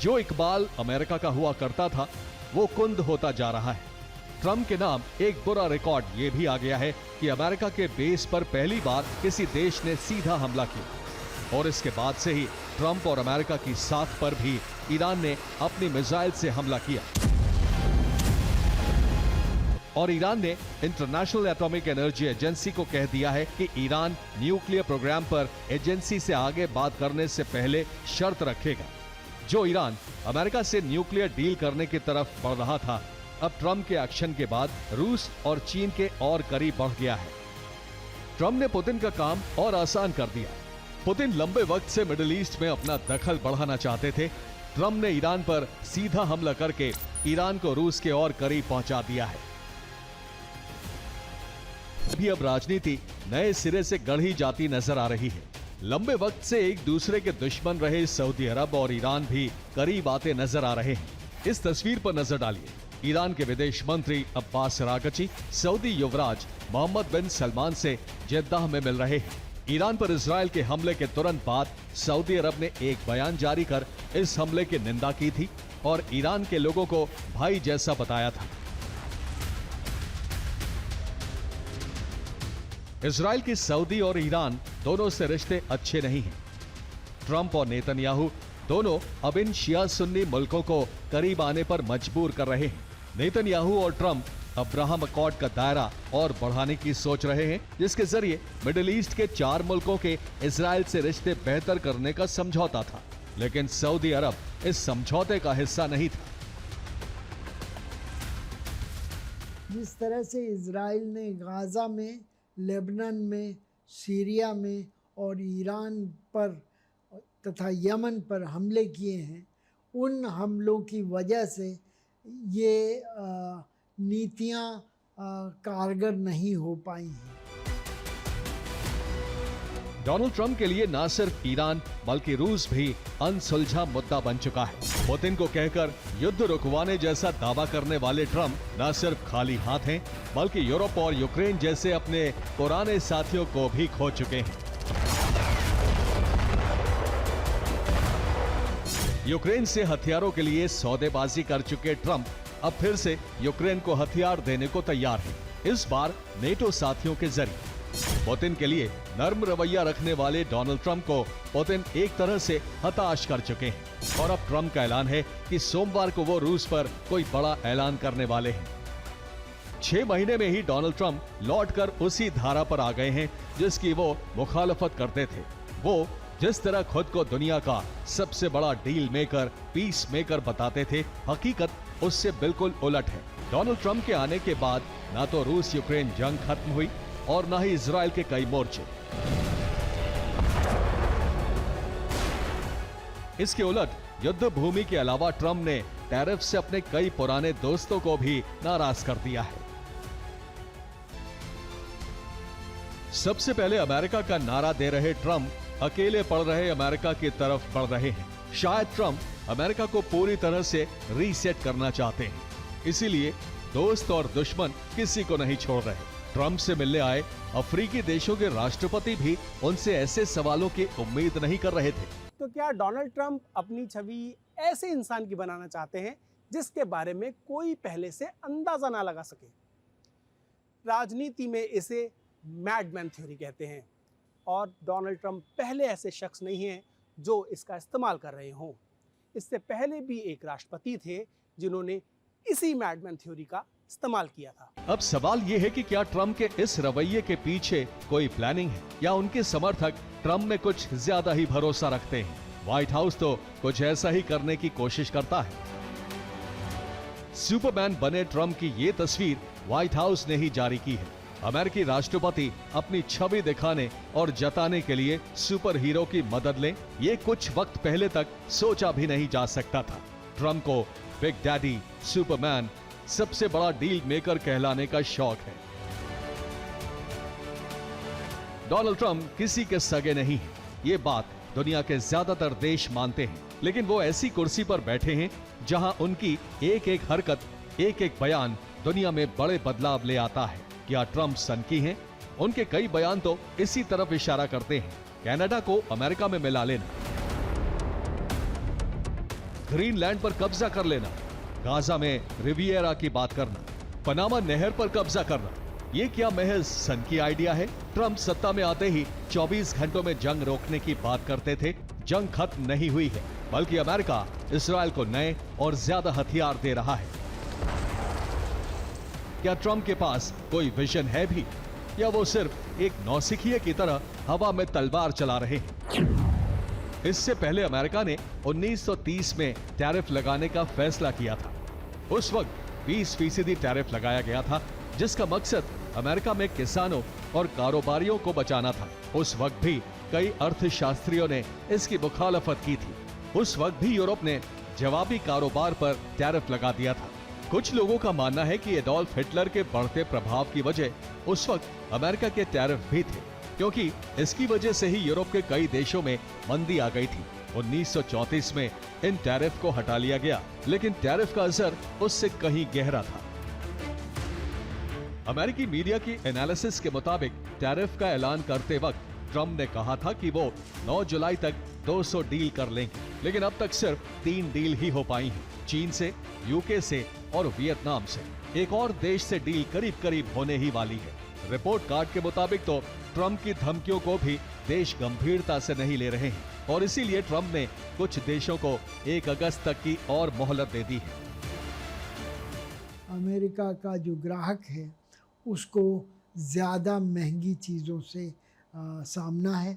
जो इकबाल अमेरिका का हुआ करता था वो कुंद होता जा रहा है। ट्रंप के नाम एक बुरा रिकॉर्ड ये भी आ गया है कि अमेरिका के बेस पर पहली बार किसी देश ने सीधा हमला किया और इसके बाद से ही ट्रंप और अमेरिका की साथ पर भी ईरान ने अपनी मिसाइल से हमला किया और ईरान ने इंटरनेशनल एटॉमिक एनर्जी एजेंसी को कह दिया है कि ईरान न्यूक्लियर प्रोग्राम पर एजेंसी से आगे बात करने से पहले शर्त रखेगा। जो ईरान अमेरिका से न्यूक्लियर डील करने की तरफ बढ़ रहा था, अब ट्रंप के एक्शन के बाद रूस और चीन के और करीब बढ़ गया है। ट्रंप ने पुतिन का काम और आसान कर दिया। पुतिन लंबे वक्त से मिडिल ईस्ट में अपना दखल बढ़ाना चाहते थे। ट्रंप ने ईरान पर सीधा हमला करके ईरान को रूस के और करीब पहुंचा दिया है। अभी अब राजनीति नए सिरे से गढ़ी जाती नजर आ रही है। लंबे वक्त से एक दूसरे के दुश्मन रहे सऊदी अरब और ईरान भी करीब आते नजर आ रहे हैं। इस तस्वीर पर नजर डालिए। ईरान के विदेश मंत्री अब्बास अरागची सऊदी युवराज मोहम्मद बिन सलमान से जेद्दाह में मिल रहे हैं। ईरान पर इजरायल के हमले के तुरंत बाद सऊदी अरब ने एक बयान जारी कर इस हमले की निंदा की थी और ईरान के लोगों को भाई जैसा बताया था। इजरायल की सऊदी और ईरान दोनों से रिश्ते अच्छे नहीं हैं। ट्रंप और नेतन्याहू दोनों अब इन शिया सुन्नी मुल्कों को करीब आने पर मजबूर कर रहे हैं। नेतन्याहू और ट्रंप अब्राहम अकॉर्ड का दायरा और बढ़ाने की सोच रहे हैं, जिसके जरिए मिडिल ईस्ट के 4 मुल्कों के इजरायल से रिश्ते बेहतर करने का समझौता था, लेकिन सऊदी अरब इस समझौते का हिस्सा नहीं था। जिस तरह से इजराइल ने गाजा में, लेबनान में, सीरिया में और ईरान पर तथा यमन पर हमले किए हैं, उन हमलों की वजह से ये नीतियां कारगर नहीं हो पाई हैं। डोनाल्ड ट्रंप के लिए न सिर्फ ईरान बल्कि रूस भी अनसुलझा मुद्दा बन चुका है। पुतिन को कहकर युद्ध रुकवाने जैसा दावा करने वाले ट्रंप न सिर्फ खाली हाथ हैं, बल्कि यूरोप और यूक्रेन जैसे अपने पुराने साथियों को भी खो चुके हैं। यूक्रेन से हथियारों के लिए सौदेबाजी कर चुके ट्रंप अब फिर से यूक्रेन को हथियार देने को तैयार है, इस बार नेटो साथियों के जरिए। पुतिन के लिए नर्म रवैया रखने वाले डोनाल्ड ट्रंप को पुतिन एक तरह से हताश कर चुके हैं और अब ट्रंप का ऐलान है कि सोमवार को वो रूस पर कोई बड़ा ऐलान करने वाले हैं। 6 महीने में ही डोनाल्ड ट्रंप लौटकर उसी धारा पर आ गए हैं जिसकी वो मुखालफत करते थे। वो जिस तरह खुद को दुनिया का सबसे बड़ा डील मेकर, पीस मेकर बताते थे, हकीकत उससे बिल्कुल उलट है। डोनाल्ड ट्रंप के आने के बाद ना तो रूस यूक्रेन जंग खत्म हुई और ना ही इजरायल के कई मोर्चे। इसके उलट युद्ध भूमि के अलावा ट्रंप ने टैरिफ से अपने कई पुराने दोस्तों को भी नाराज कर दिया है। सबसे पहले अमेरिका का नारा दे रहे ट्रंप अकेले पड़ रहे अमेरिका की तरफ बढ़ रहे हैं। शायद ट्रंप अमेरिका को पूरी तरह से रीसेट करना चाहते हैं, इसीलिए दोस्त और दुश्मन किसी को नहीं छोड़ रहे। ट्रंप से मिलने आए अफ्रीकी देशों के राष्ट्रपति भी उनसे ऐसे सवालों की उम्मीद नहीं कर रहे थे। तो क्या डोनाल्ड ट्रंप अपनी छवि ऐसे इंसान की बनाना चाहते हैं जिसके बारे में कोई पहले से अंदाजा ना लगा सके? राजनीति में इसे मैडमैन थ्योरी कहते हैं और डोनाल्ड ट्रंप पहले ऐसे शख्स नहीं हैं जो इसका इस्तेमाल कर रहे हों। इससे पहले भी एक राष्ट्रपति थे जिन्होंने इसी मैडमैन थ्योरी का इस्तेमाल किया था। अब सवाल ये है कि क्या ट्रंप के इस रवैये के पीछे कोई प्लानिंग है या उनके समर्थक ट्रंप में कुछ ज्यादा ही भरोसा रखते हैं? व्हाइट हाउस तो कुछ ऐसा ही करने की कोशिश करता है। सुपरमैन बने ट्रंप की ये तस्वीर व्हाइट हाउस ने ही जारी की है। अमेरिकी राष्ट्रपति अपनी छवि दिखाने और जताने के लिए सुपर हीरो की मदद लें, ये कुछ वक्त पहले तक सोचा भी नहीं जा सकता था। ट्रंप को बिग डैडी, सुपरमैन, सबसे बड़ा डील मेकर कहलाने का शौक है। डोनाल्ड ट्रंप किसी के सगे नहीं है, ये बात दुनिया के ज्यादातर देश मानते हैं, लेकिन वो ऐसी कुर्सी पर बैठे हैं जहां उनकी एक एक हरकत, एक एक बयान दुनिया में बड़े बदलाव ले आता है। क्या ट्रंप सनकी हैं? उनके कई बयान तो इसी तरफ इशारा करते हैं, कनाडा को अमेरिका में मिला लेना। ग्रीनलैंड पर कब्जा कर लेना, गाजा में रिविएरा की बात करना, पनामा नहर पर कब्जा करना, ये क्या महज सन की आइडिया है? ट्रंप सत्ता में आते ही 24 घंटों में जंग रोकने की बात करते थे। जंग खत्म नहीं हुई है, बल्कि अमेरिका इस्राएल को नए और ज्यादा हथियार दे रहा है। क्या ट्रंप के पास कोई विजन है भी, या वो सिर्फ एक नौसिखिए की तरह हवा में तलवार चला रहे हैं? इससे पहले अमेरिका ने 1930 में टैरिफ लगाने का फैसला किया था। उस वक्त 20% टैरिफ लगाया गया था, जिसका मकसद अमेरिका में किसानों और कारोबारियों को बचाना था। उस वक्त भी कई अर्थशास्त्रियों ने इसकी मुखालफत की थी। उस वक्त भी यूरोप ने जवाबी कारोबार पर टैरिफ लगा दिया था। कुछ लोगों का मानना है कि एडोल्फ हिटलर के बढ़ते प्रभाव की वजह उस वक्त अमेरिका के टैरिफ भी थे, क्योंकि इसकी वजह से ही यूरोप के कई देशों में मंदी आ गई थी। 1934 में इन टैरिफ को हटा लिया गया, लेकिन टैरिफ का असर उससे कहीं गहरा था। अमेरिकी मीडिया की एनालिसिस के मुताबिक टैरिफ का ऐलान करते वक्त ट्रंप ने कहा था कि वो 9 जुलाई तक 200 डील कर लेंगे, लेकिन अब तक सिर्फ 3 डील ही हो पाई हैं, चीन से, यूके से और वियतनाम से। एक और देश से डील करीब करीब होने ही वाली है। रिपोर्ट कार्ड के मुताबिक तो ट्रंप की धमकियों को भी देश गंभीरता से नहीं ले रहे हैं, और इसीलिए ट्रंप ने कुछ देशों को 1 अगस्त तक की और मोहलत दे दी है। अमेरिका का जो ग्राहक है उसको ज़्यादा महंगी चीज़ों से सामना है,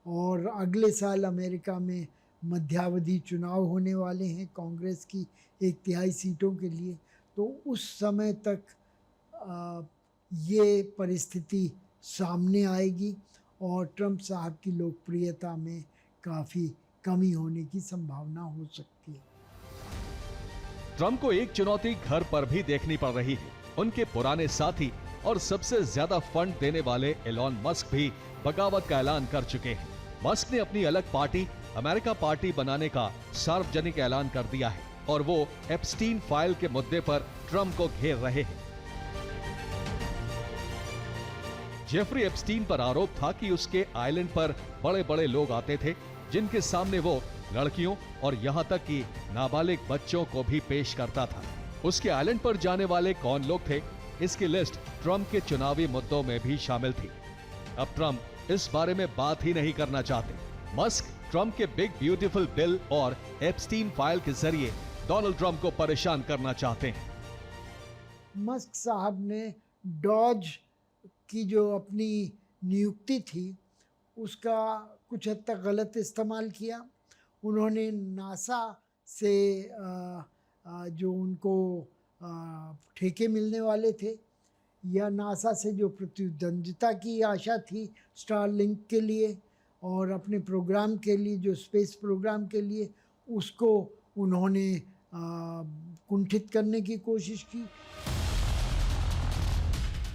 और अगले साल अमेरिका में मध्यावधि चुनाव होने वाले हैं कांग्रेस की 1/3 सीटों के लिए। तो उस समय तक ये परिस्थिति सामने आएगी और ट्रंप साहब की लोकप्रियता में काफ़ी कमी होने की संभावना हो सकती है। ट्रंप को एक चुनौती घर पर भी देखनी पड़ रही है। उनके पुराने साथी और सबसे ज्यादा फंड देने वाले एलॉन मस्क भी बगावत का ऐलान कर चुके हैं। मस्क ने अपनी अलग पार्टी अमेरिका पार्टी बनाने का सार्वजनिक ऐलान कर दिया है, और वो एप्स्टीन फाइल के मुद्दे पर ट्रंप को घेर रहे हैं। जेफरी एप्स्टीन पर आरोप था कि उसके आइलैंड पर बड़े बड़े लोग आते थे, जिनके सामने वो लड़कियों और यहां तक कि नाबालिग बच्चों को भी पेश करता था। उसके आइलैंड पर जाने वाले कौन लोग थे, इसकी लिस्ट ट्रंप के चुनावी मुद्दों में भी शामिल थी। अब ट्रंप इस बारे में बात ही नहीं करना चाहते। मस्क ट्रंप के बिग ब्यूटीफुल बिल और एप्स्टीन फाइल के जरिए डोनाल्ड ट्रंप को परेशान करना चाहते हैं। मस्क साहब ने डॉज की जो अपनी नियुक्ति थी उसका कुछ हद तक गलत इस्तेमाल किया। उन्होंने नासा से जो उनको ठेके मिलने वाले थे, या नासा से जो प्रतिद्वंदिता की आशा थी स्टारलिंक के लिए और अपने प्रोग्राम के लिए, जो स्पेस प्रोग्राम के लिए, उसको उन्होंने कुंठित करने की कोशिश की।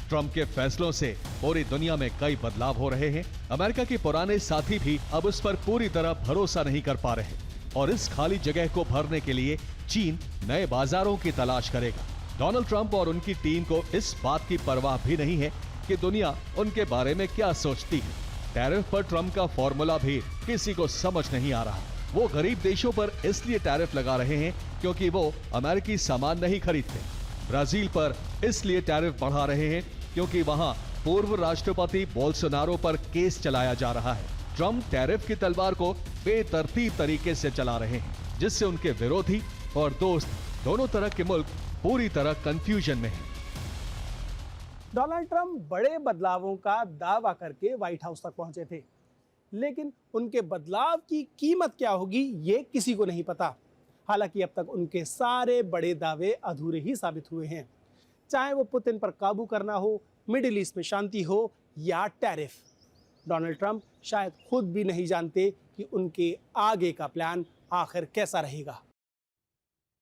ट्रंप के फैसलों से पूरी दुनिया में कई बदलाव हो रहे हैं। अमेरिका के पुराने साथी भी अब उस पर पूरी तरह भरोसा नहीं कर पा रहे, और इस खाली जगह को भरने के लिए चीन नए बाजारों की तलाश करेगा। डोनाल्ड ट्रंप और उनकी टीम को इस बात की परवाह भी नहीं है कि दुनिया उनके बारे में क्या सोचती है। टैरिफ पर ट्रंप का फॉर्मूला भी किसी को समझ नहीं आ रहा। वो गरीब देशों पर इसलिए टैरिफ लगा रहे हैं क्योंकि वो अमेरिकी सामान नहीं खरीदते। ब्राजील पर इसलिए टैरिफ बढ़ा रहे हैं क्योंकि वहां पूर्व राष्ट्रपति बोल्सोनारो पर केस चलाया जा रहा है। ट्रंप टैरिफ की तलवार को बेतरतीब तरीके से चला रहे हैं, जिससे उनके विरोधी और दोस्त दोनों तरह के मुल्क पूरी तरह कंफ्यूजन में हैं। डोनाल्ड ट्रंप बड़े बदलावों का दावा करके व्हाइट हाउस तक पहुंचे थे, लेकिन उनके बदलाव की कीमत क्या होगी ये किसी को नहीं पता। हालांकि अब तक उनके सारे बड़े दावे अधूरे ही साबित हुए हैं, चाहे वो पुतिन पर काबू करना हो, मिडिल ईस्ट में शांति हो या टैरिफ। डोनाल्ड ट्रंप शायद खुद भी नहीं जानते कि उनके आगे का प्लान आखिर कैसा रहेगा।